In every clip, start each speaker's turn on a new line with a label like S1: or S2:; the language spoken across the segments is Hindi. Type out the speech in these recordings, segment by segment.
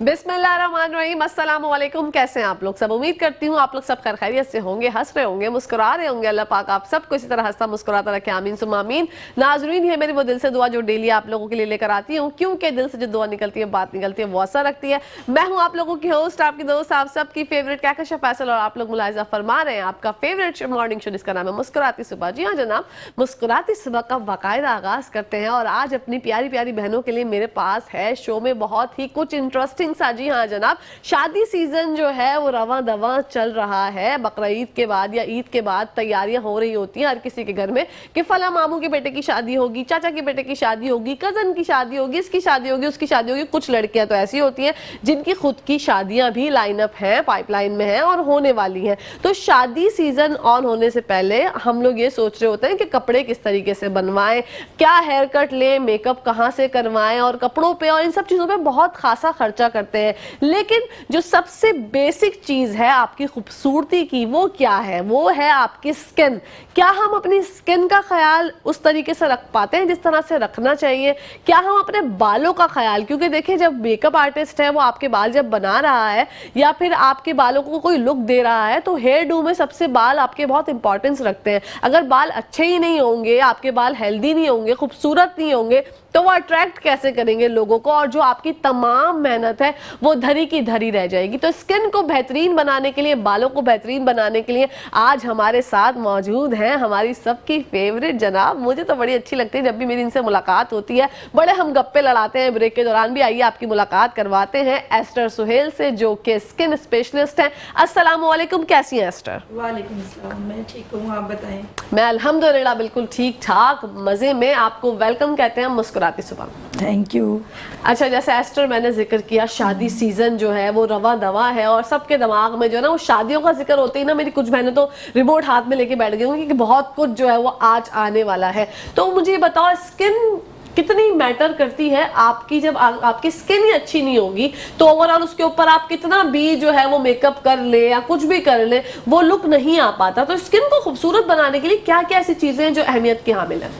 S1: बिस्मिल्लाहिर्रहमानिर्रहीम, अस्सलाम वालेकुम। कैसे हैं आप लोग सब? उम्मीद करती हूँ आप लोग सब खैर खैरियत से होंगे, हंस रहे होंगे, मुस्कुरा रहे होंगे। अल्लाह पाक आप सबको इसी तरह हंसता मुस्कुराता रखे, आमीन सुम्मा आमीन। नाज़रीन, ये मेरी वो दिल से दुआ जो डेली आप लोगों के लिए लेकर आती हूँ, क्योंकि दिल से जो दुआ निकलती है, बात निकलती है, वो असर रखती है। मैं हूँ आप लोगों की होस्ट, आपकी दोस्त, आप सबकी फेवरेट कहकशा फैसल, और आप लोग मुलाहिजा फरमा रहे हैं आपका फेवरेट मॉर्निंग शो जिसका नाम है मुस्कुराती सुबह। जी हाँ जनाब, मुस्कुराती सुबह का बाकायदा आगाज करते हैं और आज अपनी प्यारी प्यारी बहनों के लिए मेरे पास है शो में बहुत ही कुछ इंटरेस्टिंग सा। जी हाँ जनाब, शादी सीजन जो है वो रवां दवां चल रहा है। बकरा ईद के बाद या ईद के बाद तैयारियां हो रही होती हैं हर किसी के घर में कि फला मामू के बेटे की शादी होगी, चाचा के बेटे की शादी होगी, कजन की शादी होगी, इसकी शादी होगी, उसकी शादी होगी। कुछ लड़कियां तो ऐसी होती हैं जिनकी खुद की शादियां भी लाइनअप हैं, पाइपलाइन में हैं और होने वाली हैं। तो शादी सीजन ऑन होने से पहले हम लोग ये सोच रहे होते हैं कि कपड़े किस तरीके से बनवाएं, क्या हेयर कट लें, मेकअप कहाँ से करवाएं, और कपड़ों पे और इन सब चीज़ों पे बहुत खासा खर्चा करते हैं। लेकिन जो सबसे बेसिक चीज़ है आपकी खूबसूरती की, वो क्या है? वो है आपकी स्किन। क्या हम अपनी स्किन का ख्याल उस तरीके से रख पाते हैं जिस तरह से रखना चाहिए? क्या हम अपने बालों का ख्याल, क्योंकि देखिए जब मेकअप आर्टिस्ट है वो आपके बाल जब बना रहा है या फिर आपके बालों को कोई लुक दे रहा है, तो हेयर डू में सबसे बाल आपके बहुत इंपॉर्टेंस रखते हैं। अगर बाल अच्छे ही नहीं होंगे, आपके बाल हेल्दी नहीं होंगे, खूबसूरत नहीं होंगे, तो वो अट्रैक्ट कैसे करेंगे लोगों को, और जो आपकी तमाम मेहनत है वो धरी की धरी रह जाएगी। तो स्किन को बेहतरीन बनाने के लिए, बालों को बेहतरीन बनाने के लिए आज हमारे साथ मौजूद हैं हमारी सबकी फेवरेट जनाब। मुझे तो बड़ी अच्छी लगती है जब भी मेरी इनसे मुलाकात होती है, बड़े हम गप्पे लड़ाते हैं ब्रेक के दौरान भी। आइए आपकी मुलाकात करवाते हैं एस्टर सुहेल से, जो कि स्किन स्पेशलिस्ट हैं। अस्सलाम वालेकुम, कैसी हैं एस्टर?
S2: वालेकुम अस्सलाम, मैं ठीक हूँ, आप बताएं?
S1: मैं अल्हम्दुलिल्लाह बिल्कुल ठीक ठाक, मजे में। आपको वेलकम कहते हैं मुस्कुराती सुबह।
S2: Thank you.
S1: अच्छा, जैसे एस्टर मैंने जिक्र किया, शादी सीजन जो है वो रवा दवा है और सबके दिमाग में जो है ना वो शादियों का जिक्र होते ही ना मेरी कुछ बहनें तो रिमोट हाथ में लेके बैठ गई होंगी कि बहुत कुछ जो है वो आज आने वाला है। तो मुझे बताओ, स्किन कितनी मैटर करती है आपकी? जब आपकी स्किन ही अच्छी नहीं होगी तो ओवरऑल उसके ऊपर आप कितना भी जो है वो मेकअप कर ले या कुछ भी कर ले, वो लुक नहीं आ पाता। तो स्किन को खूबसूरत बनाने के लिए क्या क्या ऐसी चीजें हैं जो अहमियत की हामिल है?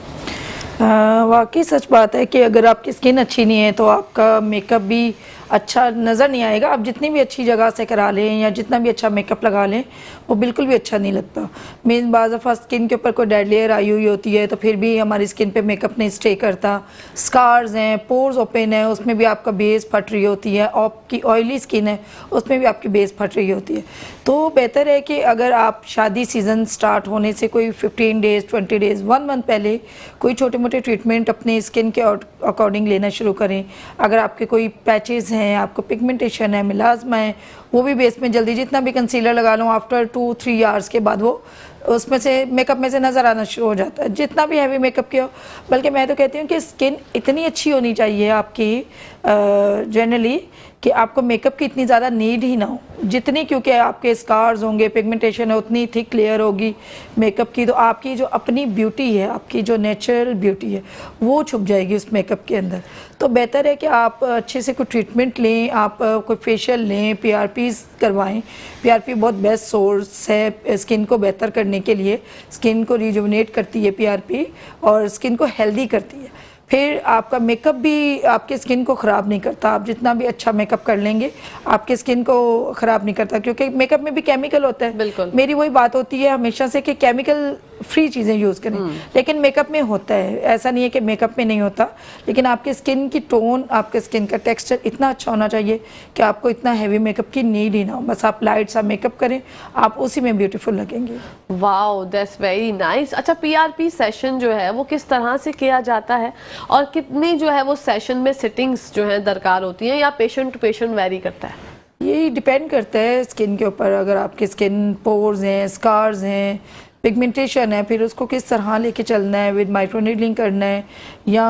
S2: वाकई सच बात है कि अगर आपकी स्किन अच्छी नहीं है तो आपका मेकअप भी अच्छा नज़र नहीं आएगा। आप जितनी भी अच्छी जगह से करा लें या जितना भी अच्छा मेकअप लगा लें, वो बिल्कुल भी अच्छा नहीं लगता। मीन बाज़ दफ़ा स्किन के ऊपर कोई डेड लेयर आई हुई होती है तो फिर भी हमारी स्किन पे मेकअप नहीं स्टे करता। स्कार्स हैं, पोर्स ओपन है, उसमें भी आपका बेस फट रही होती है। आपकी ऑयली स्किन है, उसमें भी आपकी बेस फट रही होती है। तो बेहतर है कि अगर आप शादी सीज़न स्टार्ट होने से कोई 15 डेज़ 20 डेज़ 1 मंथ पहले कोई छोटे मोटे ट्रीटमेंट अपने स्किन के अकॉर्डिंग लेना शुरू करें। अगर आपके कोई पैचेस हैं, आपको पिगमेंटेशन है, मिलाजमा है, वो भी बेस में जल्दी जितना भी कंसीलर लगा लो आफ्टर 2-3 आवर्स के बाद वो उसमें से मेकअप में से नज़र आना शुरू हो जाता है, जितना भी हैवी मेकअप किया। बल्कि मैं तो कहती हूँ कि स्किन इतनी अच्छी होनी चाहिए आपकी जनरली कि आपको मेकअप की इतनी ज़्यादा नीड ही ना हो जितनी, क्योंकि आपके स्कार्स होंगे, पिगमेंटेशन है, उतनी थिक लेयर होगी मेकअप की, तो आपकी जो अपनी ब्यूटी है, आपकी जो नेचुरल ब्यूटी है, वो छुप जाएगी उस मेकअप के अंदर। तो बेहतर है कि आप अच्छे से कोई ट्रीटमेंट लें, आप कोई फेशियल लें, PRPs करवाएं। PRP बहुत बेस्ट सोर्स है स्किन को बेहतर करने के लिए। स्किन को रिजुवनेट करती है PRP और स्किन को हेल्दी करती है। फिर आपका मेकअप भी आपके स्किन को ख़राब नहीं करता। आप जितना भी अच्छा मेकअप कर लेंगे आपके स्किन को ख़राब नहीं करता, क्योंकि मेकअप में भी केमिकल होता है।
S1: बिल्कुल,
S2: मेरी वही बात होती है हमेशा से कि केमिकल फ्री चीज़ें यूज़ करें, लेकिन मेकअप में होता है। ऐसा नहीं है कि मेकअप में नहीं होता, लेकिन आपके स्किन की टोन, आपके स्किन का टेक्सचर इतना अच्छा होना चाहिए कि आपको इतना हैवी मेकअप की नीड ही ना हो। बस आप लाइट सा मेकअप करें, आप उसी में ब्यूटीफुल लगेंगे।
S1: Wow, that's very nice. अच्छा, PRP सेशन जो है वो किस तरह से किया जाता है और कितनी जो है वो सेशन में सिटिंग्स जो है दरकार होती हैं, या पेशेंट टू पेशेंट वेरी करता है?
S2: ये डिपेंड करता है स्किन के ऊपर। अगर आपके स्किन पोर्स हैं, स्कार्स हैं, पिगमेंटेशन है, फिर उसको किस तरह लेके चलना है, विद माइक्रोनीडलिंग करना है या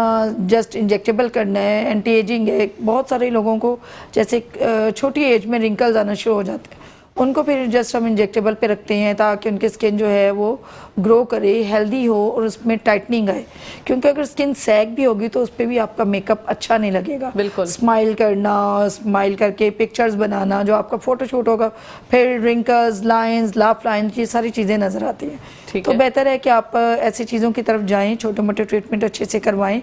S2: जस्ट इंजेक्टेबल करना है, एंटी एजिंग है। बहुत सारे लोगों को जैसे छोटी एज में रिंकल्स आना शुरू हो जाते हैं, उनको फिर जस्ट हम इंजेक्टेबल पे रखते हैं ताकि उनकी स्किन जो है वो ग्रो करे, हेल्दी हो और उसमें टाइटनिंग आए, क्योंकि अगर स्किन सैग भी होगी तो उस पर भी आपका मेकअप अच्छा नहीं लगेगा।
S1: बिल्कुल।
S2: स्माइल करना, स्माइल करके पिक्चर्स बनाना, जो आपका फोटोशूट होगा फिर रिंकल्स, लाइंस, लाफ लाइंस, ये सारी चीज़ें नज़र आती हैं।
S1: ठीक
S2: तो
S1: है।
S2: बेहतर है कि आप ऐसी चीज़ों की तरफ जाएं, छोटे मोटे ट्रीटमेंट अच्छे से करवाएं।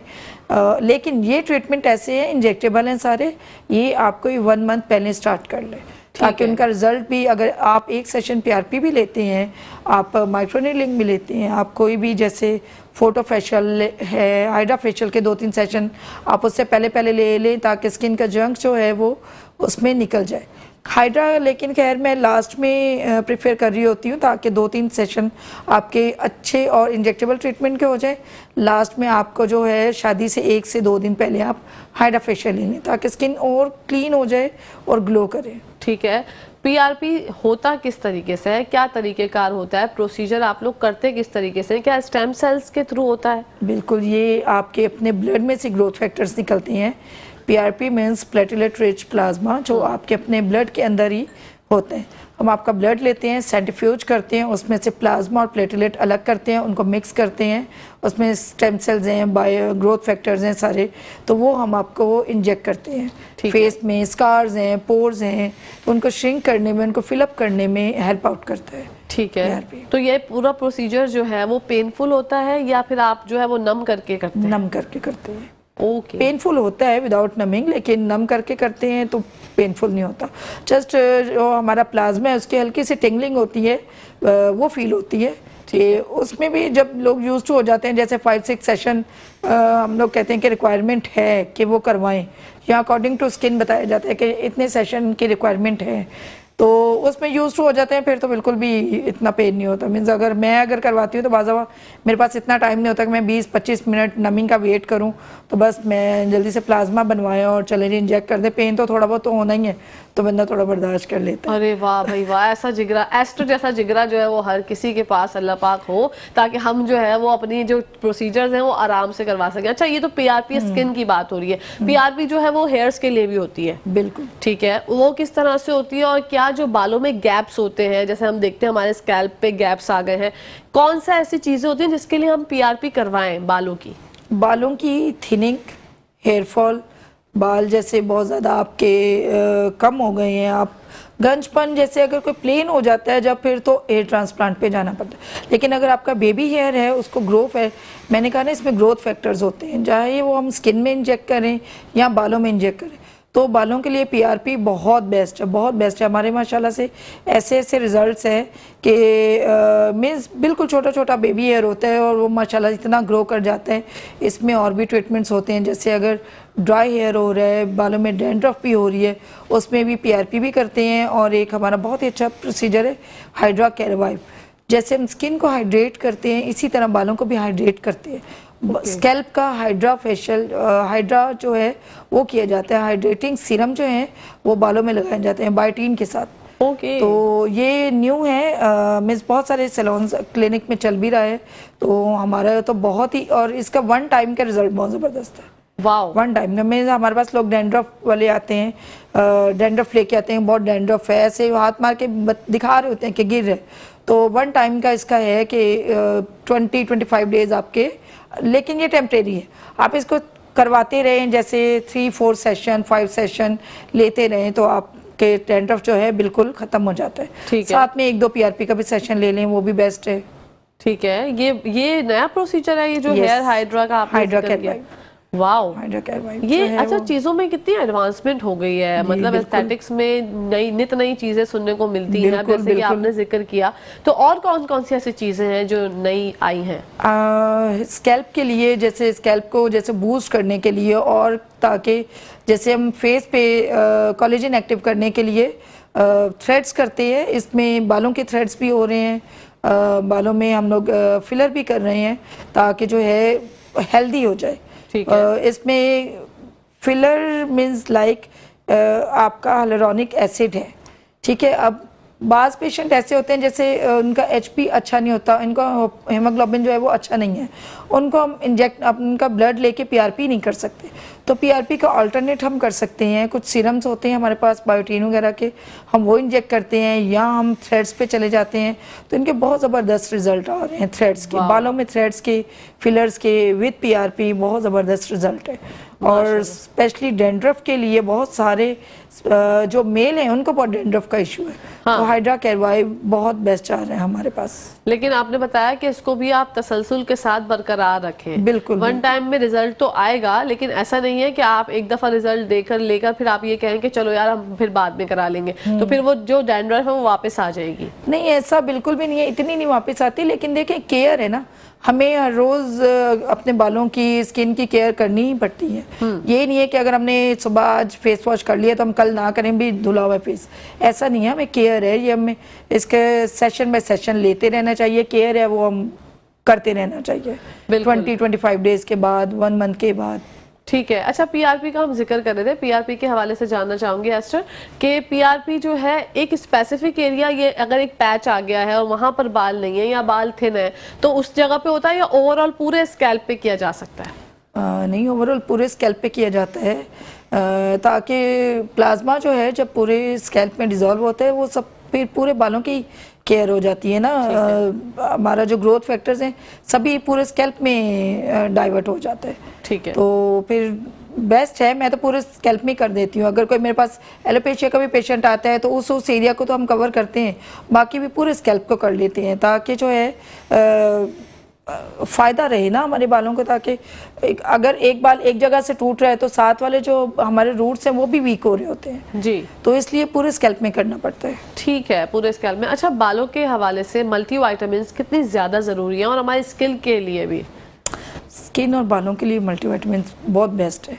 S2: लेकिन ये ट्रीटमेंट ऐसे हैं, इंजेक्टेबल हैं सारे, ये आपको 1 मंथ पहले स्टार्ट कर लें ताकि उनका रिजल्ट भी, अगर आप एक सेशन पीआरपी भी लेते हैं, आप माइक्रोनीडलिंग भी लेते हैं, आप कोई भी जैसे फोटो फेशियल है, हाइड्रा फेशियल के 2-3 सेशन आप उससे पहले ले लें ताकि स्किन का जंक जो है वो उसमें निकल जाए। हाइड्रा लेकिन खैर मैं लास्ट में प्रेफर कर रही होती हूँ ताकि 2-3 सेशन आपके अच्छे और इंजेक्टेबल ट्रीटमेंट के हो जाए। लास्ट में आपको जो है शादी से 1 से 2 दिन पहले आप हाइड्रा फेशियल ले लें ताकि स्किन और क्लीन हो जाए और ग्लो करे।
S1: ठीक है। पीआरपी होता किस तरीके से है, क्या तरीकेकार होता है, प्रोसीजर आप लोग करते किस तरीके से, क्या स्टेम सेल्स के थ्रू होता है?
S2: बिल्कुल, ये आपके अपने ब्लड में से ग्रोथ फैक्टर्स निकलते हैं। PRP means platelet rich plasma, जो आपके अपने ब्लड के अंदर ही होते हैं। हम आपका ब्लड लेते हैं, सेंट्रीफ्यूज करते हैं, उसमें से प्लाज्मा और प्लेटलेट अलग करते हैं, उनको मिक्स करते हैं, उसमें स्टेम सेल्स हैं, बायो ग्रोथ फैक्टर्स हैं सारे, तो वो हम आपको वो इंजेक्ट करते हैं। फेस में स्कार्स हैं, पोर्स हैं, उनको श्रिंक करने में, उनको फिलअप करने में हेल्प आउट करता है।
S1: ठीक है। तो ये पूरा प्रोसीजर जो है वो पेनफुल होता है या फिर आप जो है वो नम करके करते हैं?
S2: नम करके करते हैं।
S1: ओके।
S2: पेनफुल होता है विदाउट नमिंग, लेकिन नम करके करते हैं तो पेनफुल नहीं होता। जस्ट जो हमारा प्लाज्मा है उसकी हल्की सी टिंगलिंग होती है, वो फील होती है कि उसमें भी जब लोग यूज टू हो जाते हैं, जैसे 5-6 सेशन हम लोग कहते हैं कि रिक्वायरमेंट है कि वो करवाएं, या अकॉर्डिंग टू स्किन बताया जाता है कि इतने सेशन की रिक्वायरमेंट है, तो उसमें यूज टू हो जाते हैं, फिर तो बिल्कुल भी इतना पेन नहीं होता। मीन्स अगर मैं करवाती हूँ तो बाज़ मेरे पास इतना टाइम नहीं होता कि मैं 20-25 मिनट नमिंग का वेट करूँ, तो बस मैं जल्दी से प्लाज्मा बनवाएं और चले जी इंजेक्ट कर दे। पेन तो थोड़ा बहुत तो होना ही है, तो बंदा थोड़ा बर्दाश्त कर लेता है।
S1: अरे वाह भाई वाह, ऐसा जिगरा, एस्टर जैसा जिगरा जो है वो हर किसी के पास अल्लाह पाक हो, ताकि हम जो है वो अपनी जो प्रोसीजर्स हैं वो आराम से करवा सकें। अच्छा, ये तो पीआरपी स्किन की बात हो रही है, पीआरपी जो है वो हेयर्स के लिए भी होती है?
S2: बिल्कुल।
S1: ठीक है, वो किस तरह से होती है और क्या जो बालों में गैप्स होते हैं, जैसे हम देखते हैं हमारे स्कैल्प पे गैप्स आ गए हैं, कौन सा ऐसी चीजें होती हैं जिसके लिए हम पीआरपी करवाएं बालों की?
S2: बालों की थिनिंग, हेयर फॉल, बाल जैसे बहुत ज़्यादा आपके कम हो गए हैं, आप गंजपन जैसे अगर कोई प्लेन हो जाता है जब, फिर तो हेयर ट्रांसप्लांट पे जाना पड़ता है। लेकिन अगर आपका बेबी हेयर है, उसको ग्रोथ है, मैंने कहा ना इसमें ग्रोथ फैक्टर्स होते हैं, चाहे वो हम स्किन में इंजेक्ट करें या बालों में इंजेक्ट करें, तो बालों के लिए पीआरपी बहुत बेस्ट है, बहुत बेस्ट है। हमारे माशाल्लाह से ऐसे रिजल्ट्स हैं कि मीन्स बिल्कुल छोटा छोटा बेबी हेयर होता है और वो माशाल्लाह इतना ग्रो कर जाता है। इसमें और भी ट्रीटमेंट्स होते हैं, जैसे अगर ड्राई हेयर हो रहा है, बालों में डैंड्रफ भी हो रही है, उसमें भी पीआरपी भी करते हैं। और एक हमारा बहुत ही अच्छा प्रोसीजर है हाइड्रा केरावाइव, जैसे हम स्किन को हाइड्रेट करते हैं इसी तरह बालों को भी हाइड्रेट करते हैं। स्कैल्प का हाइड्रा फेशियल, हाइड्रा जो है वो किया जाता है, हाइड्रेटिंग सीरम जो है वो बालों में लगाए जाते हैं बायोटीन के साथ।
S1: ओके।
S2: तो ये न्यू है, मीन्स बहुत सारे सैलून्स क्लिनिक में चल भी रहा है, तो हमारा तो बहुत ही, और इसका 1 टाइम का रिजल्ट बहुत ज़बरदस्त है।
S1: वाओ।
S2: 1 टाइम में हमारे पास लोग डैंड्रफ वाले आते हैं, डैंड्रफ लेके आते हैं, बहुत डैंड्रफ है, ऐसे हाथ मार के दिखा रहे होते हैं कि गिर रहे, तो 1 टाइम का इसका है कि 20-25 डेज आपके, लेकिन ये टेम्परेरी है, आप इसको करवाते रहें, जैसे 3-4 सेशन 5 सेशन लेते रहें तो आपके डैंड्रफ जो है बिल्कुल ख़त्म हो जाता है।
S1: ठीक है।
S2: साथ में 1-2 पीआरपी का भी सेशन ले लें, वो भी बेस्ट है।
S1: ठीक है, ये नया प्रोसीजर है, ये जो
S2: Yes.
S1: हेयर हाइड्रा का आपने
S2: हाइड्रा
S1: जिक्र किया।
S2: केरावाइव।
S1: वाओ,
S2: हाइड्रा केरावाइव
S1: ये
S2: जो है
S1: अच्छा,
S2: वो-
S1: चीजों में कितनी एडवांसमेंट हो गई है, मतलब
S2: बिल्कुल।
S1: एस्थेटिक्स में नई नित नई चीजें सुनने को मिलती हैं,
S2: बिल्कुल,
S1: जैसे कि
S2: बिल्कुल।
S1: आपने जिक्र किया, तो और कौन कौन सी ऐसी चीजें हैं जो नई आई हैं?
S2: स्कैल्प के लिए, जैसे स्कैल्प को जैसे बूस्ट करने के लिए, और ताकि जैसे हम फेस पे कोलेजन एक्टिव करने के लिए थ्रेड्स करते हैं, इसमें बालों के थ्रेड्स भी हो रहे हैं, बालों में हम लोग फिलर भी कर रहे हैं ताकि जो है हेल्दी हो जाए।
S1: ठीक है।
S2: इसमें फिलर मीन्स लाइक आपका हाइलुरोनिक एसिड है, ठीक है। अब बाज़ पेशेंट ऐसे होते हैं जैसे उनका एचपी अच्छा नहीं होता, इनका हेमोग्लोबिन जो है वो अच्छा नहीं है, उनको हम इंजेक्ट उनका ब्लड लेके पीआरपी नहीं कर सकते, तो पीआरपी का अल्टरनेट हम कर सकते हैं। कुछ सीरम्स होते हैं हमारे पास बायोटीन वगैरह के, हम वो इंजेक्ट करते हैं, या हम थ्रेड्स पे चले जाते हैं, तो इनके बहुत ज़बरदस्त रिजल्ट आ रहे हैं। थ्रेड्स के, बालों में थ्रेड्स के, फिलर्स के विद पीआरपी बहुत ज़बरदस्त रिजल्ट है। और स्पेशली डेंड्रफ के लिए बहुत सारे जो मेल हैं उनको बहुत डेंड्रफ का इशू है, तो हाइड्रा कैरवाइव बहुत बेस्ट आ रहे हैं हमारे पास।
S1: लेकिन आपने बताया कि इसको भी आप तसलसल के साथ बरकरार रखें।
S2: बिल्कुल,
S1: वन टाइम में रिजल्ट तो आएगा, लेकिन ऐसा नहीं है कि आप एक दफा रिजल्ट देकर लेकर फिर आप ये कहें कि चलो यार हम फिर बाद में करा लेंगे, तो फिर वो जो डैंड्रफ है वो वापस आ जाएगी।
S2: नहीं, ऐसा बिल्कुल भी नहीं है, इतनी नहीं वापस आती। लेकिन देखें, केयर है ना, हमें हर रोज अपने बालों की, स्किन की केयर करनी ही पड़ती है। ये नहीं है कि अगर हमने सुबह आज फेस वॉश कर लिया तो हम कल ना करें भी धुला हुआ फेस, ऐसा नहीं है। हमें केयर है, ये हमें इसके सेशन बाय सेशन लेते रहना चाहिए। केयर है वो हम करते रहना चाहिए 20-25 डेज के बाद, 1 मंथ के बाद।
S1: ठीक है। अच्छा, पीआरपी का हम जिक्र कर रहे थे, पीआरपी के हवाले से जानना चाहूंगी एस्टर कि पीआरपी जो है एक स्पेसिफिक एरिया, ये अगर एक पैच आ गया है और वहां पर बाल नहीं है या बाल थिन है तो उस जगह पे होता है, या ओवरऑल पूरे स्कैल्प पे किया जा सकता है?
S2: नहीं, ओवरऑल पूरे स्कैल्प पे किया जाता है, ताकि प्लाज्मा जो है जब पूरे स्कैल्प में डिजॉल्व होता है वो सब फिर पूरे बालों की केयर हो जाती है ना। हमारा जो ग्रोथ फैक्टर्स हैं सभी पूरे स्कैल्प में डाइवर्ट हो जाता है।
S1: ठीक है,
S2: तो फिर बेस्ट है, मैं तो पूरे स्कैल्प में कर देती हूँ। अगर कोई मेरे पास एलोपेशिया का भी पेशेंट आता है तो उस एरिया को तो हम कवर करते हैं, बाकी भी पूरे स्कैल्प को कर लेते हैं, ताकि जो है फ़ायदा रहे ना हमारे बालों को। ताकि अगर एक बाल एक जगह से टूट रहा है तो साथ वाले जो हमारे रूट्स हैं वो भी वीक हो रहे होते हैं
S1: जी,
S2: तो इसलिए पूरे स्कैल्प में करना पड़ता है।
S1: ठीक है, पूरे स्कैल्प में। अच्छा, बालों के हवाले से मल्टी वाइटामिन्स कितनी ज़्यादा ज़रूरी है और हमारी स्किन के लिए भी?
S2: स्किन और बालों के लिए मल्टीविटामिन्स बहुत बेस्ट है,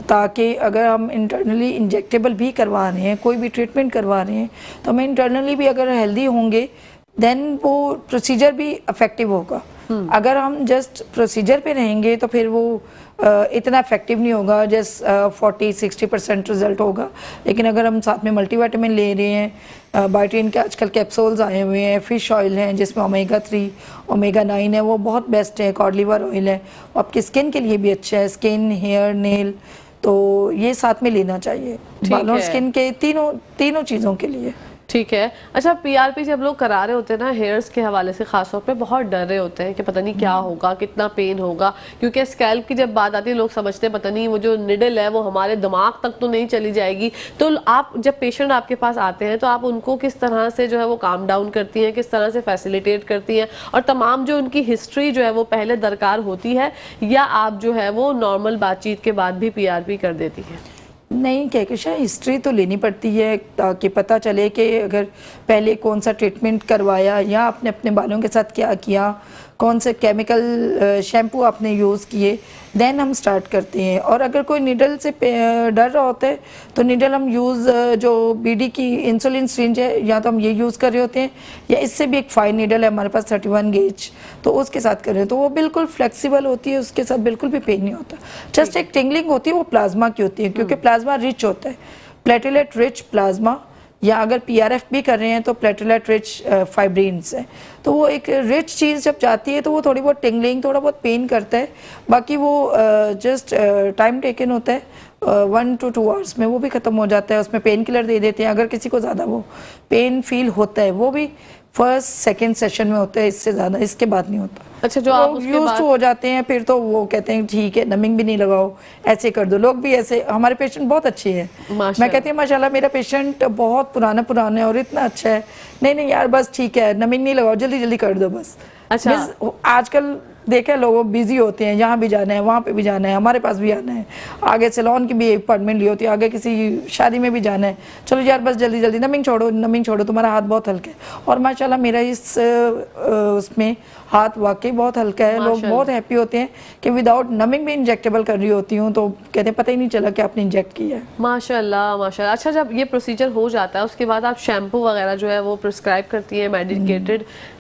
S2: ताकि अगर हम इंटरनली इंजेक्टेबल भी करवा रहे हैं, कोई भी ट्रीटमेंट करवा रहे हैं, तो हम इंटरनली भी अगर हेल्दी होंगे देन वो प्रोसीजर भी इफेक्टिव होगा। अगर हम जस्ट प्रोसीजर पे रहेंगे तो फिर वो इतना इफेक्टिव नहीं होगा, जस्ट 40-60% रिजल्ट होगा। लेकिन अगर हम साथ में मल्टीविटामिन ले रहे हैं, बायोटीन के आजकल कैप्सूल्स आए हुए हैं, फिश ऑयल हैं जिसमें ओमेगा 3 ओमेगा 9 है, वो बहुत बेस्ट है। कॉड लिवर ऑयल है, वो आपकी स्किन के लिए भी अच्छा है, स्किन, हेयर, नेल, तो ये साथ में लेना चाहिए बालों, स्किन के तीनों चीज़ों के लिए।
S1: ठीक है। अच्छा, पीआरपी जब लोग करा रहे होते हैं ना, हेयर्स के हवाले से खास तौर पे बहुत डर रहे होते हैं कि पता नहीं क्या होगा, कितना पेन होगा, क्योंकि स्कैल्प की जब बात आती है लोग समझते हैं पता नहीं वो जो निडल है वो हमारे दिमाग तक तो नहीं चली जाएगी। तो आप जब पेशेंट आपके पास आते हैं तो आप उनको किस तरह से जो है वो काम डाउन करती हैं, किस तरह से फैसिलिटेट करती हैं, और तमाम जो उनकी हिस्ट्री जो है वो पहले दरकार होती है, या आप जो है वो नॉर्मल बातचीत के बाद भी पीआरपी कर देती हैं?
S2: नहीं, कहकशा हिस्ट्री तो लेनी पड़ती है ताकि पता चले कि अगर पहले कौन सा ट्रीटमेंट करवाया या आपने अपने बालों के साथ क्या किया, कौन से केमिकल शैम्पू आपने यूज़ किए, देन हम स्टार्ट करते हैं। और अगर कोई नीडल से डर रहा होता है तो नीडल हम यूज़ जो बीडी की इंसुलिन सिरिंज है, या तो हम ये यूज़ कर रहे होते हैं, या इससे भी एक फाइन नीडल है हमारे पास 31 गेज, तो उसके साथ कर रहे हैं, तो वो बिल्कुल फ्लेक्सिबल होती है, उसके साथ बिल्कुल भी पेन नहीं होता। जस्ट एक टिंगलिंग होती है, वो प्लाज्मा की होती है, क्योंकि प्लाज्मा रिच होता है, प्लेटेलेट रिच प्लाज्मा, या अगर पीआरएफ भी कर रहे हैं तो प्लेटेलेट रिच फाइब्रिन्स है। तो वो एक रिच चीज़ जब जाती है तो वो थोड़ी बहुत टिंगलिंग, थोड़ा बहुत पेन करता है, बाकी वो जस्ट टाइम टेकन होता है, 1 to 2 आवर्स में वो भी ख़त्म हो जाता है। उसमें पेन किलर दे देते हैं अगर किसी को ज़्यादा वो पेन फील होता है, वो भी फर्स्ट सेकंड सेशन में होता है, इससे ज़्यादा इसके बाद नहीं होता।
S1: अच्छा, जो आप उसके
S2: यूज हो जाते हैं फिर तो वो कहते हैं ठीक है, नमिंग भी नहीं लगाओ, ऐसे कर दो। लोग भी ऐसे, हमारे पेशेंट बहुत अच्छे हैं, मैं कहती हूँ माशाल्लाह मेरा पेशेंट बहुत पुराना है और इतना अच्छा है, नहीं यार बस ठीक है, नमिंग नहीं लगाओ, जल्दी जल्दी कर दो बस।
S1: अच्छा,
S2: आजकल देखे लोग बिजी होते हैं, यहाँ भी जाना है, वहाँ पे भी जाना है, हमारे पास भी आना है, आगे सैलून की भी अपॉइंटमेंट ली होती है, आगे किसी शादी में भी जाना है, चलो यार बस जल्दी जल्दी नमिंग छोड़ो, तुम्हारा हाथ बहुत हल्का है। और माशाल्लाह मेरा इस उसमें हाथ वाकई बहुत हल्का है, लोग बहुत हैप्पी होते हैं कि विदाउट नमिंग भी इंजेक्टेबल कर रही होती हूँ, तो कहते हैं पता ही नहीं चला कि आपने इंजेक्ट किया है।
S1: माशाल्लाह माशाल्लाह। अच्छा, जब ये प्रोसीजर हो जाता है उसके बाद आप शैम्पू वगैरह जो है वो प्रिस्क्राइब करती है,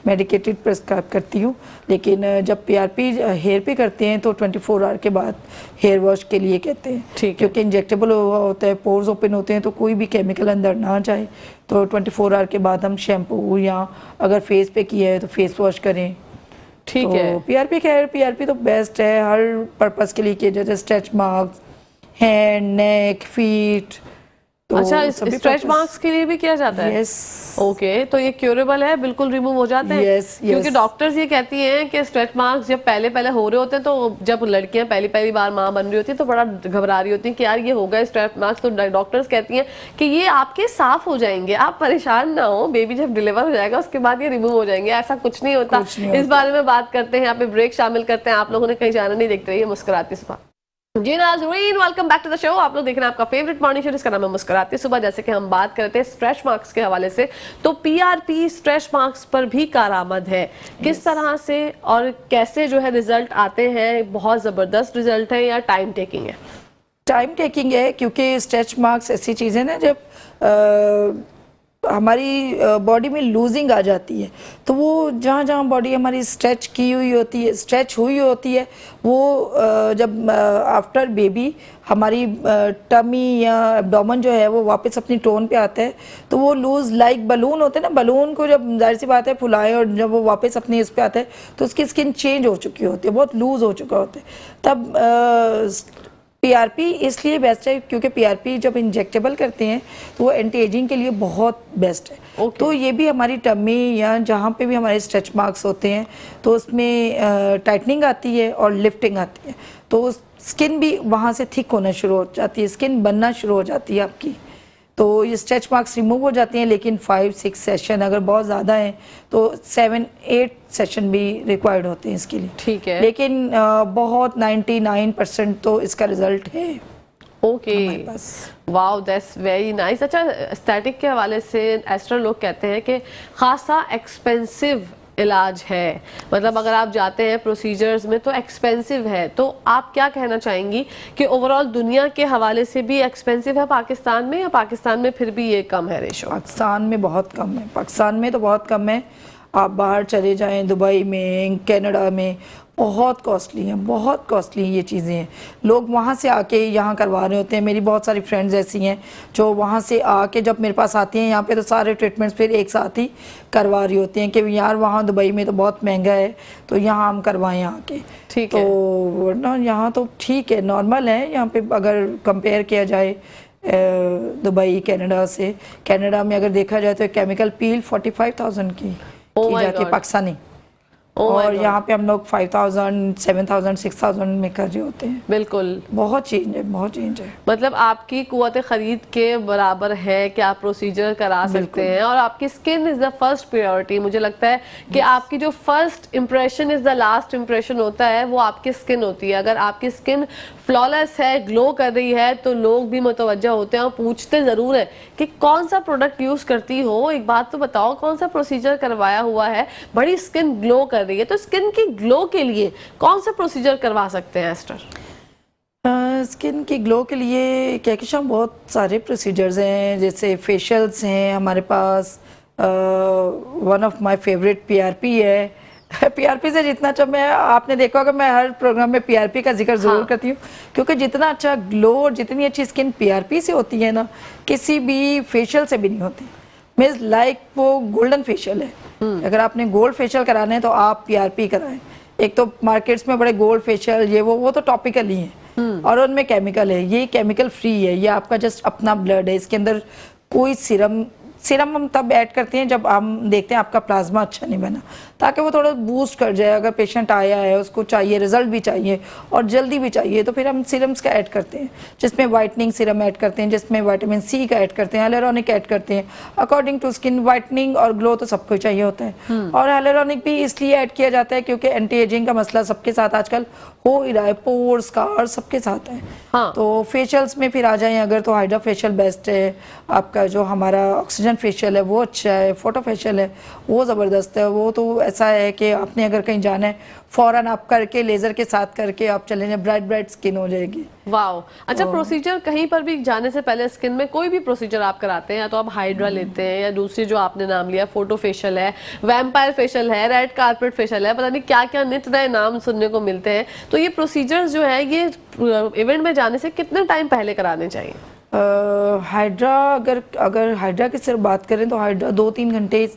S1: मेडिकेटेड
S2: प्रिस्क्राइब करती हूँ, लेकिन जब पीआरपी हेयर पे करते हैं तो 24 आवर के बाद हेयर वॉश के लिए कहते हैं, क्योंकि इंजेक्टेबल होता है, पोर्स ओपन होते हैं, तो कोई भी केमिकल अंदर ना जाए, तो 24 आवर के बाद हम शैम्पू, या अगर फेस पे किया है तो फेस वॉश करें।
S1: ठीक है।
S2: पीआरपी तो बेस्ट है, हर पर्पस के लिए किया जाता है, स्ट्रेच मार्क्स, हैंड, नेक, फीट।
S1: अच्छा, स्ट्रेच मार्क्स के लिए भी किया जाता है?
S2: यस।
S1: ओके, तो ये क्योरेबल है, बिल्कुल रिमूव हो जाते हैं?
S2: Yes, yes.
S1: क्योंकि डॉक्टर्स ये कहती हैं कि स्ट्रेच मार्क्स जब पहले पहले हो रहे होते हैं, तो जब लड़कियां पहली पहली बार माँ बन रही होती है तो बड़ा घबरा रही होती हैं कि यार ये हो गए स्ट्रेच मार्क्स, तो डॉक्टर्स कहती हैं कि ये आपके साफ हो जाएंगे, आप परेशान ना हो, बेबी जब डिलीवर हो जाएगा उसके बाद ये रिमूव हो जाएंगे। ऐसा कुछ नहीं होता। इस बारे में बात करते हैं, यहाँ पे ब्रेक शामिल करते हैं। आप लोगों ने कहीं जाना नहीं, देखते रहिए मुस्कुराती सुबह। जी नाज़रीन, welcome back to the show. आप लोग देख रहे हैं आपका फेवरेट मॉर्निंग शो, जिसका नाम है मुस्कुराती सुबह। जैसे कि हम बात करते हैं स्ट्रेच मार्क्स के हवाले से, तो पीआरपी स्ट्रेच मार्क्स पर भी कारआमद है। किस तरह से और कैसे जो है रिजल्ट आते हैं? बहुत जबरदस्त रिजल्ट है या टाइम टेकिंग है?
S2: टाइम टेकिंग है, क्योंकि स्ट्रेच मार्क्स ऐसी चीज़ है ना, जब हमारी बॉडी में लूजिंग आ जाती है तो वो जहाँ जहाँ बॉडी हमारी स्ट्रेच की हुई होती है, स्ट्रेच हुई होती है, वो जब आफ्टर बेबी हमारी टमी या एब्डोमेन जो है वो वापस अपनी टोन पे आता है, तो वो लूज लाइक बलून होते हैं ना, बलून को जब जाहिर सी बात है फुलाएं और जब वो वापस अपनी इस पे आता है तो उसकी स्किन चेंज हो चुकी होती है, बहुत लूज हो चुका होता है। तब पीआरपी इसलिए बेस्ट है क्योंकि पीआरपी जब इंजेक्टेबल करते हैं तो वो एंटी एजिंग के लिए बहुत बेस्ट है। तो ये भी हमारी टमी या जहाँ पे भी हमारे स्ट्रेच मार्क्स होते हैं तो उसमें टाइटनिंग आती है और लिफ्टिंग आती है, तो स्किन भी वहाँ से थिक होना शुरू हो जाती है, स्किन बनना शुरू हो जाती है आपकी, तो ये स्ट्रेच मार्क्स रिमूव हो जाती हैं। लेकिन 5-6 सेशन अगर बहुत ज़्यादा हैं तो 7-8 सेशन भी रिक्वायर्ड होते हैं इसके लिए।
S1: ठीक है,
S2: लेकिन बहुत 99% तो इसका रिजल्ट है
S1: ओके।
S2: हमारे पास।
S1: Wow, that's very nice. अच्छा, एस्थेटिक के हवाले से एस्ट्रो लोग कहते हैं कि खासा एक्सपेंसिव इलाज है, मतलब अगर आप जाते हैं प्रोसीजर्स में तो एक्सपेंसिव है, तो आप क्या कहना चाहेंगी कि ओवरऑल दुनिया के हवाले से भी एक्सपेंसिव है पाकिस्तान में, या पाकिस्तान में फिर भी ये कम है रेशो?
S2: पाकिस्तान में बहुत कम है, पाकिस्तान में तो बहुत कम है। आप बाहर चले जाएं, दुबई में, कनाडा में, बहुत कॉस्टली हैं, बहुत कॉस्टली ये चीज़ें हैं। लोग वहाँ से आके यहाँ करवा रहे होते हैं। मेरी बहुत सारी फ्रेंड्स ऐसी हैं जो वहाँ से आके जब मेरे पास आती हैं यहाँ पे, तो सारे ट्रीटमेंट्स फिर एक साथ ही करवा रही होती हैं कि यार वहाँ दुबई में तो बहुत महंगा है, तो यहाँ हम करवाएं आके।
S1: ठीक
S2: तो
S1: है,
S2: वरना यहाँ तो ठीक है, नॉर्मल है यहाँ पे अगर कंपेयर किया जाए दुबई कनाडा से। कनाडा में अगर देखा जाए तो केमिकल पील 45,000 की जाती है पाकिस्तानी, और यहाँ पे हम लोग 5,000, 7,000, 6,000 में कर रहे होते हैं।
S1: बिल्कुल,
S2: बहुत चेंज है, बहुत चेंज है।
S1: मतलब आपकी कुव्वत खरीद के बराबर है कि आप प्रोसीजर करा सकते हैं, और आपकी skin is the first priority. मुझे लगता है कि आपकी जो first impression is the last impression होता है, वो आपकी स्किन होती है। अगर आपकी स्किन फ्लॉलेस है, ग्लो कर रही है, तो लोग भी मुतवज्जा होते हैं और पूछते ज़रूर है कि कौन सा प्रोडक्ट यूज़ करती हो, एक बात तो बताओ, कौन सा प्रोसीजर करवाया हुआ है, बड़ी स्किन ग्लो कर रही है। तो स्किन की ग्लो के लिए कौन सा प्रोसीजर करवा सकते हैं एस्टर?
S2: स्किन की ग्लो के लिए कहकशां बहुत सारे प्रोसीजर्स हैं, जैसे फेशियल्स हैं हमारे पास। One of my favourite PRP है। पीआरपी से जितना अच्छा, मैं आपने देखा होगा मैं हर प्रोग्राम में पीआरपी का जिक्र जरूर करती हूँ, क्योंकि जितना अच्छा ग्लो और जितनी अच्छी स्किन पीआरपी से होती है ना, किसी भी फेशियल से भी नहीं होती। मीन्स लाइक वो गोल्डन फेशियल है। अगर आपने गोल्ड फेशियल कराना है तो आप पीआरपी कराएं। एक तो मार्केट्स में बड़े गोल्ड फेशियल ये वो तो टॉपिकल ही है और उनमें केमिकल है। ये केमिकल फ्री है, ये आपका जस्ट अपना ब्लड है, इसके अंदर कोई सीरम हम तब ऐड करते हैं जब हम देखते हैं आपका प्लाज्मा अच्छा नहीं बना, ताकि वो थोड़ा बूस्ट कर जाए। अगर पेशेंट आया है, उसको चाहिए, रिजल्ट भी चाहिए और जल्दी भी चाहिए, तो फिर हम सीरम्स का ऐड करते हैं, जिसमें वाइटनिंग सीरम ऐड करते हैं, जिसमें विटामिन सी का ऐड करते हैं, हाइलुरोनिक ऐड करते हैं। अकॉर्डिंग टू स्किन वाइटनिंग और ग्लो तो सबको चाहिए होता है, और हाइलुरोनिक भी इसलिए ऐड किया जाता है क्योंकि एंटी एजिंग का मसला सबके साथ आजकल हो ही रहा है, पोर स्कार सबके साथ है।
S1: हाँ।
S2: तो फेशियल्स में फिर आ जाएं अगर, तो हाइड्रा फेशियल बेस्ट है। आपका जो हमारा ऑक्सीजन फेशियल है वो अच्छा है, फोटो फेशियल है वो ज़बरदस्त है। वो तो ऐसा है कि आपने अगर कहीं जाना है फौरन आप करके लेज़र के साथ करके आप चले जाए, ब्राइट स्किन हो जाएगी।
S1: वाओ। अच्छा, प्रोसीजर कहीं पर भी जाने से पहले स्किन में कोई भी प्रोसीजर आप कराते हैं, या तो आप हाइड्रा लेते हैं या दूसरी जो आपने नाम लिया फोटो फेशियल है, वैम्पायर फेशियल है, रेड कार्पेट फेशियल है, पता नहीं क्या क्या नित नए नाम सुनने को मिलते हैं। तो ये प्रोसीजर्स जो है ये इवेंट में जाने से कितने टाइम पहले कराने चाहिए?
S2: हाइड्रा अगर हाइड्रा की सिर्फ बात करें तो हाइड्रा 2-3 घंटे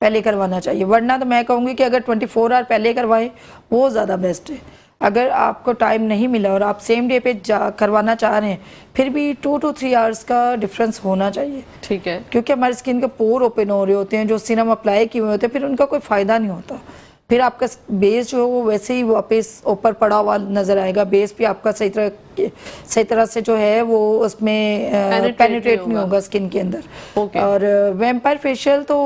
S2: पहले करवाना चाहिए, वरना तो मैं कहूँगी कि अगर 24 आवर पहले करवाएं वो ज़्यादा बेस्ट है। अगर आपको टाइम नहीं मिला और आप सेम डे पे करवाना चाह रहे हैं, फिर भी 2 to 3 आवर्स का डिफरेंस होना चाहिए।
S1: ठीक है,
S2: क्योंकि हमारी स्किन के पोर ओपन हो रहे होते हैं, जो सीरम अप्लाई किए हुए होते हैं, फिर उनका कोई फ़ायदा नहीं होता। फिर आपका बेस जो है वो वैसे ही वापस ऊपर पड़ा हुआ नज़र आएगा। बेस भी आपका सही तरह से जो है वो उसमें पेनिट्रेट नहीं होगा स्किन के अंदर। और वैम्पायर फेशियल तो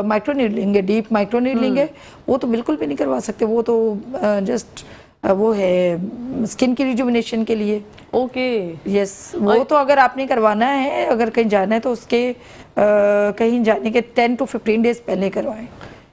S2: माइक्रो नीडलिंग है, डीप माइक्रो नीडलिंग है, वो तो बिल्कुल भी नहीं करवा सकते। वो तो जस्ट वो है स्किन की रिजुविनेशन के लिए।
S1: ओके,
S2: यस, वो तो अगर आपने करवाना है, अगर कहीं जाना है तो उसके कहीं जाने के 10 to 15 डेज पहले करवाएं।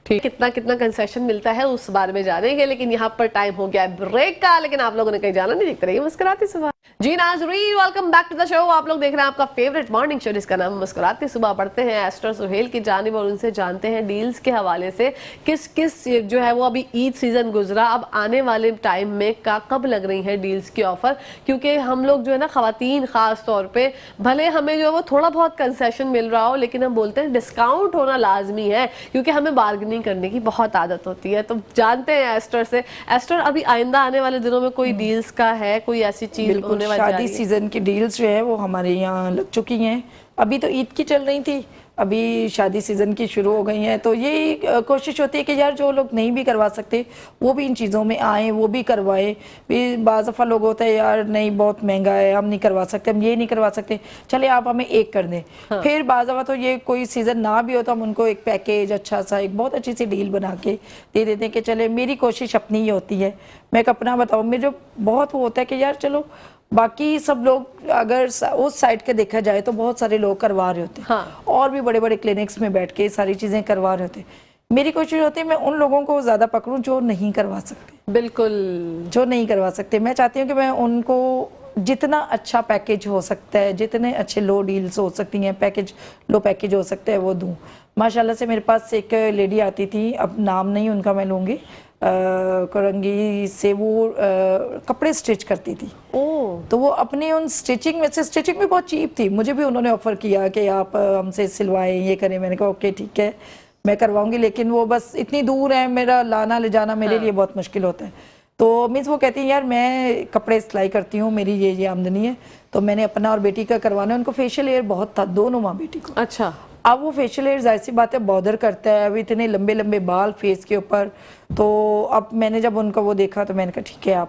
S1: ठीक, कितना कितना कंसेशन मिलता है उस बारे में जानेंगे, लेकिन यहाँ पर टाइम हो गया है ब्रेक का। लेकिन आप लोगों ने कहीं जाना नहीं, देखते रहिए मुस्कुराती सुबह। जी नाज़रीन, welcome back to the show. आप लोग देख रहे हैं आपका फेवरेट मॉर्निंग शो जिसका नाम मुस्कुराती सुबह। पढ़ते हैं एस्टर सुहेल की जानिब और उनसे जानते हैं डील्स के हवाले से किस किस जो है वो अभी ईद सीजन गुजरा, अब आने वाले टाइम में कब लग रही है डील्स की ऑफर। क्योंकि हम लोग जो है ना खवातीन खास तौर पे, भले हमें जो है वो थोड़ा बहुत कंसेशन मिल रहा हो, लेकिन हम बोलते हैं डिस्काउंट होना लाजमी है, क्योंकि हमें बार्गेनिंग करने की बहुत आदत होती है। तो जानते हैं एस्टर से। एस्टर, अभी आइंदा आने वाले दिनों में कोई डील्स का है, कोई ऐसी चीज होने वाली है?
S2: शादी सीजन की डील्स जो है वो हमारे यहाँ लग चुकी हैं। अभी तो ईद की चल रही थी, अभी शादी सीजन की शुरू हो गई हैं। तो ये कोशिश होती है कि यार जो लोग नहीं भी करवा सकते वो भी इन चीज़ों में आए, वो भी करवाए। फिर बाज़ दफ़ा लोग होता है यार नहीं बहुत महंगा है, हम नहीं करवा सकते, हम ये नहीं करवा सकते, चले आप हमें एक कर दें। हाँ। फिर बाज़ दफ़ा तो ये कोई सीज़न ना भी हो तो हम उनको एक पैकेज अच्छा सा, एक बहुत अच्छी सी डील बना के दे देते हैं कि चले। मेरी कोशिश अपनी ही होती है, मैं एक अपना बताऊँ, मेरे जो बहुत वो होता है कि यार चलो बाकी सब लोग अगर उस साइड के देखा जाए तो बहुत सारे लोग करवा रहे होते हैं। हाँ। और भी बड़े बड़े क्लिनिक्स में बैठ के सारी चीज़ें करवा रहे होते हैं। मेरी कोशिश होती है मैं उन लोगों को ज़्यादा पकड़ूं जो नहीं करवा सकते। बिल्कुल, जो नहीं करवा सकते। मैं चाहती हूँ कि मैं उनको जितना अच्छा पैकेज हो सकता है, जितने अच्छे लो डील्स हो सकती हैं, लो पैकेज हो सकता है वो दूँ। माशाल्लाह से मेरे पास एक लेडी आती थी, अब नाम नहीं उनका मैं लूँगी, करंगी से, वो कपड़े स्टिच करती थी। तो वो अपनी उन स्टिचिंग में से, स्टिचिंग भी बहुत चीप थी, मुझे भी उन्होंने ऑफर किया कि आप हमसे सिलवाएं, ये करें। मैंने कहा ओके ठीक है मैं करवाऊंगी, लेकिन वो बस इतनी दूर है, मेरा लाना ले जाना मेरे लिए बहुत मुश्किल होता है। तो मीन्स वो कहती है यार मैं कपड़े सिलाई करती हूँ, मेरी ये आमदनी है, तो मैंने अपना और बेटी का करवाना है। उनको फेशियल हेयर बहुत था, दोनों माँ बेटी को। अच्छा। अब वो फेशियल हेयर जाहिर सी बात है बॉदर करता है, अब इतने लंबे लंबे बाल फेस के ऊपर। तो अब मैंने जब उनका वो देखा तो मैंने कहा ठीक है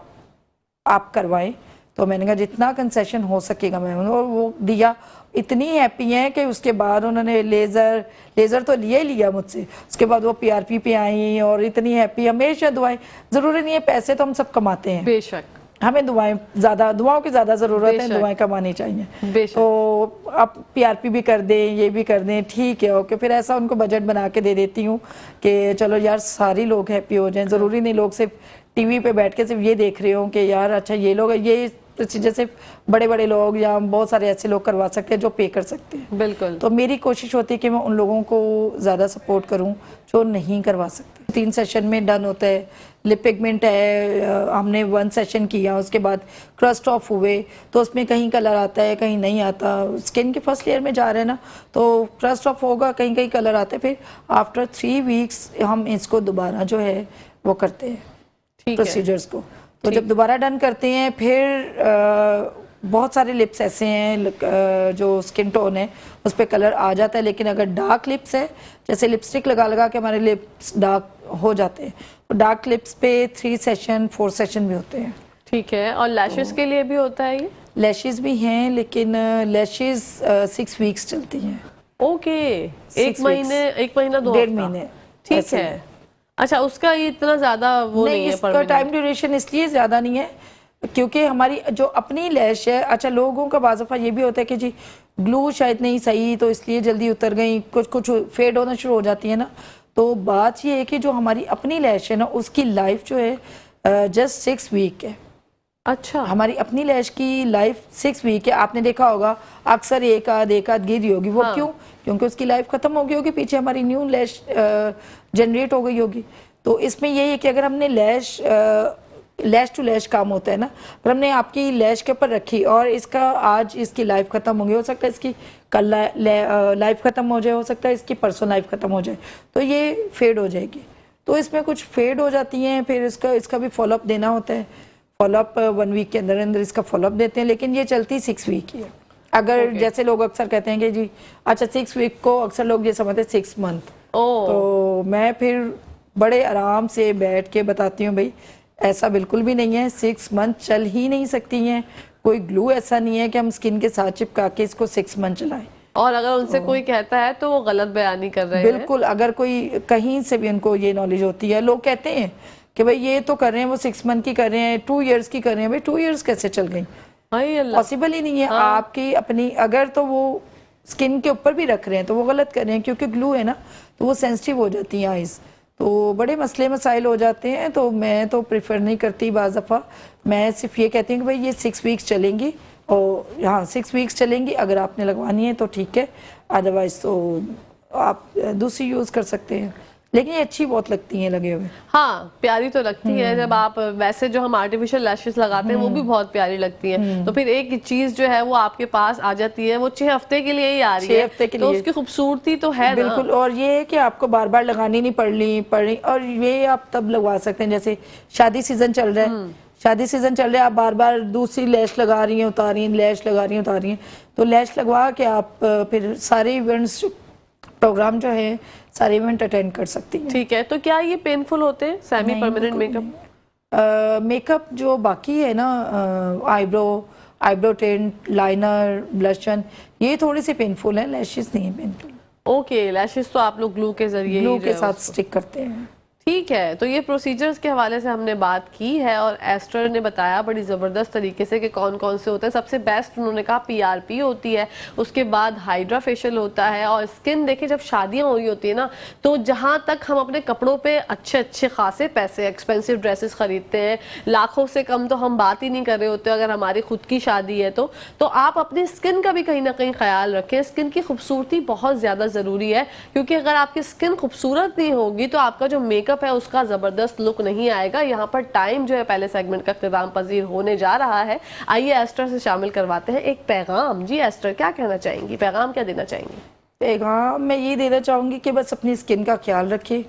S2: आप करवाएं। तो मैंने कहा जितना कंसेशन हो सकेगा मैं, और वो दिया। इतनी हैप्पी हैं कि उसके बाद उन्होंने लेज़र तो लिया ही लिया मुझसे, उसके बाद वो PRP पे आई और इतनी हैप्पी। हमेशा दुआएं, ज़रूरी नहीं है पैसे तो हम सब कमाते हैं, बेशक हमें दुआओं की ज़्यादा ज़रूरत है, दुआएं कमानी चाहिए। तो आप PRP भी कर दें, ये भी कर दें, ठीक है ओके। फिर ऐसा उनको बजट बना के दे देती हूँ कि चलो यार सारी लोग हैप्पी हो जाएं। ज़रूरी नहीं लोग सिर्फ टीवी पे बैठ के सिर्फ ये देख रहे हो कि यार अच्छा ये लोग, ये जैसे बड़े बड़े लोग या बहुत सारे ऐसे लोग करवा सकते हैं जो पे कर सकते हैं। बिल्कुल। तो मेरी कोशिश होती है कि मैं उन लोगों को ज़्यादा सपोर्ट करूं जो नहीं करवा सकते। 3 सेशन में डन होता है। लिप पिगमेंट है, हमने 1 सेशन किया, उसके बाद क्रस्ट ऑफ हुए, तो उसमें कहीं कलर आता है कहीं नहीं आता। स्किन के फर्स्ट लेयर में जा रहे हैं ना, तो क्रस्ट ऑफ होगा, कहीं कहीं कलर आते हैं। फिर आफ्टर 3 वीक्स हम इसको दोबारा जो है वो करते हैं प्रोसीजर्स को। तो जब दोबारा डन करते हैं फिर बहुत सारे लिप्स ऐसे हैं जो स्किन टोन है उस पर कलर आ जाता है, लेकिन अगर डार्क लिप्स है, जैसे लिपस्टिक लगा के हमारे लिप्स डार्क हो जाते हैं, तो डार्क लिप्स पे 3 सेशन 4 सेशन भी होते हैं। ठीक है। और लैशेस के लिए भी होता है ये? लैशेस भी हैं, लेकिन लैशेस 6 वीक्स चलती हैं। ओके, एक महीना 1.5 महीने। ठीक है। अच्छा, उसका ये इतना ज्यादा वो नहीं है, इसका टाइम ड्यूरेशन इसलिए ज्यादा नहीं है क्योंकि हमारी जो अपनी लैश है, अच्छा लोगों का बाज़ दफ़ा ये भी होता है कि जी ग्लू शायद नहीं सही तो इसलिए जल्दी उतर गई, कुछ फेड होना शुरू हो जाती है ना। तो बात ये है कि जो हमारी अपनी लैश है ना, उसकी लाइफ जो है जस्ट 6 वीक है। अच्छा, हमारी अपनी लैश की लाइफ 6 वीक है। आपने देखा होगा अक्सर एक आध गिरी होगी, वो क्यों? क्योंकि उसकी लाइफ खत्म हो गई होगी, पीछे हमारी न्यू लैश जनरेट हो गई होगी। तो इसमें यही है कि अगर हमने लैश टू लैश काम होता है ना, पर हमने आपकी लैश के ऊपर रखी और इसका आज इसकी लाइफ खत्म हो गई, हो सकता है इसकी कल लाइफ खत्म हो जाए, हो सकता है इसकी परसों लाइफ खत्म हो जाए, तो ये फेड हो जाएगी। तो इसमें कुछ फेड हो जाती हैं, फिर इसका भी फॉलोअप देना होता है। फॉलोअप 1 वीक के अंदर अंदर इसका फॉलोअप देते हैं, लेकिन ये चलती 6 वीक की है। अगर जैसे लोग अक्सर कहते हैं कि जी अच्छा 6 वीक को अक्सर लोग ये समझते हैं 6 मंथ, तो मैं फिर बड़े आराम से बैठ के बताती हूँ भाई ऐसा बिल्कुल भी नहीं है, 6 मंथ चल ही नहीं सकती हैं। कोई ग्लू ऐसा नहीं है कि हम स्किन के साथ चिपका के इसको 6 मंथ चलाएं।
S1: और अगर उनसे कोई कहता है तो वो गलत बयानी कर रहे हैं।
S2: बिल्कुल, अगर कोई कहीं से भी उनको ये नॉलेज होती है, लोग कहते हैं कि भाई ये तो कर रहे हैं, वो 6 मंथ की कर रहे हैं, 2 इयर्स की कर रहे हैं। भाई 2 इयर्स कैसे चल गई? पॉसिबल ही नहीं है। आपकी अपनी अगर तो वो स्किन के ऊपर भी रख रहे हैं तो वो गलत कर रहे हैं, क्योंकि ग्लू है ना तो वो सेंसिटिव हो जाती हैं आइज़, तो बड़े मसले मसाइल हो जाते हैं। तो मैं तो प्रेफर नहीं करती बाज़ दफ़ा। मैं सिर्फ ये कहती हूँ कि भाई ये 6 वीक्स चलेंगी, और हाँ 6 वीक्स चलेंगी। अगर आपने लगवानी है तो ठीक है, अदरवाइज तो आप दूसरी यूज़ कर सकते हैं। लेकिन ये अच्छी बहुत लगती हैं लगे हुए।
S1: हाँ, प्यारी तो लगती है। जब आप वैसे जो हम आर्टिफिशियल लैशेस लगाते हैं वो भी बहुत प्यारी लगती हैं। तो फिर एक चीज जो है वो आपके पास आ जाती है, वो 6 हफ्ते के लिए ही आ रही है,
S2: 6 हफ्ते के
S1: तो
S2: लिए
S1: उसकी खूबसूरती तो है ना।
S2: बिल्कुल। और ये है कि आपको बार बार लगानी नहीं पड़ रही, और ये आप तब लगवा सकते हैं जैसे शादी सीजन चल रहा है, शादी सीजन चल रहा है, आप बार बार दूसरी लैश लगा रही हैं उतार रही हैं, लैश लगा रही हैं उतार रही हैं, तो लैश लगवा के आप फिर सारे इवेंट्स प्रोग्राम जो है सारे इवेंट अटेंड कर सकती हैं।
S1: ठीक है, तो क्या ये पेनफुल होते हैं सेमी परमानेंट मेकअप?
S2: मेकअप जो बाकी है ना, आईब्रो टिंट, लाइनर, ब्लशन, ये थोड़ी सी पेनफुल है, लैशेस नहीं है पेनफुल।
S1: ओके, लैशेस तो आप लोग ग्लू के जरिए
S2: ग्लू के साथ स्टिक करते हैं।
S1: ठीक है, तो ये प्रोसीजर्स के हवाले से हमने बात की है, और एस्टर ने बताया बड़ी ज़बरदस्त तरीके से कि कौन कौन से होते हैं। सबसे बेस्ट उन्होंने कहा PRP होती है, उसके बाद हाइड्रा फेशियल होता है, और स्किन देखिए जब शादियां हो रही होती है ना, तो जहां तक हम अपने कपड़ों पे अच्छे अच्छे खासे पैसे एक्सपेंसिव ड्रेसेस खरीदते हैं, लाखों से कम तो हम बात ही नहीं कर रहे होते अगर हमारी खुद की शादी है तो आप अपनी स्किन का भी कहीं ना कहीं ख्याल रखें। स्किन की खूबसूरती बहुत ज़्यादा ज़रूरी है, क्योंकि अगर आपकी स्किन खूबसूरत नहीं होगी तो आपका जो मेकअप है उसका जबरदस्त लुक नहीं आएगा। यहाँ पर टाइम जो है पहले सेगमेंट का इख्तिताम पजीर होने जा रहा है। आइए एस्टर से शामिल करवाते हैं एक पैगाम। जी एस्टर, क्या कहना चाहेंगी, पैगाम क्या देना चाहेंगी?
S2: पैगाम मैं ये देना चाहूँगी कि बस अपनी स्किन का ख्याल रखें,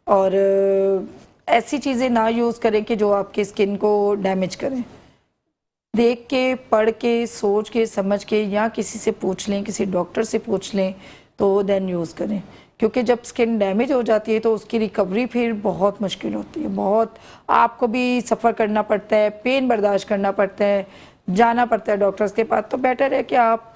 S2: और ऐसी चीज़ें ना यूज़ करें कि जो आपकी स्किन को डैमेज करें। देख के, पढ़ के, सोच के, समझ के, या किसी से पूछ लें, किसी डॉक्टर से पूछ लें, तो देन यूज़ करें। क्योंकि जब स्किन डैमेज हो जाती है तो उसकी रिकवरी फिर बहुत मुश्किल होती है, बहुत आपको भी सफ़र करना पड़ता है, पेन बर्दाश्त करना पड़ता है, जाना पड़ता है डॉक्टर्स के पास। तो बेटर है कि आप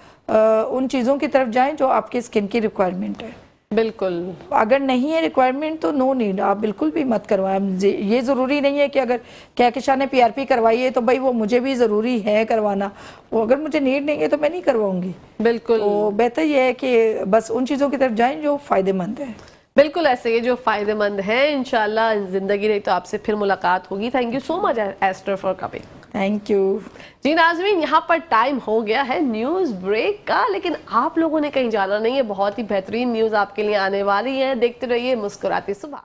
S2: उन चीज़ों की तरफ जाएं जो आपकी स्किन की रिक्वायरमेंट है।
S1: बिल्कुल, अगर
S2: नहीं है रिक्वायरमेंट तो नो नीड, आप बिल्कुल भी मत करवाएं। ये ज़रूरी नहीं है कि अगर कहकशां ने PRP करवाई है तो भाई वो मुझे भी ज़रूरी है करवाना, वो अगर मुझे नीड नहीं है तो मैं नहीं करवाऊंगी।
S1: बिल्कुल,
S2: तो बेहतर ये है कि बस उन चीज़ों की तरफ जाएं जो फ़ायदेमंद है।
S1: बिल्कुल ऐसे ये जो फ़ायदेमंद है, इंशाल्लाह ज़िंदगी रही तो आपसे फिर मुलाकात होगी। Thank you so much Esther for coming.
S2: Thank you
S1: जी नाज़रीन, यहाँ पर टाइम हो गया है न्यूज़ ब्रेक का, लेकिन आप लोगों ने कहीं जाना नहीं है। बहुत ही बेहतरीन न्यूज़ आपके लिए आने वाली है। देखते रहिए मुस्कुराती सुबह।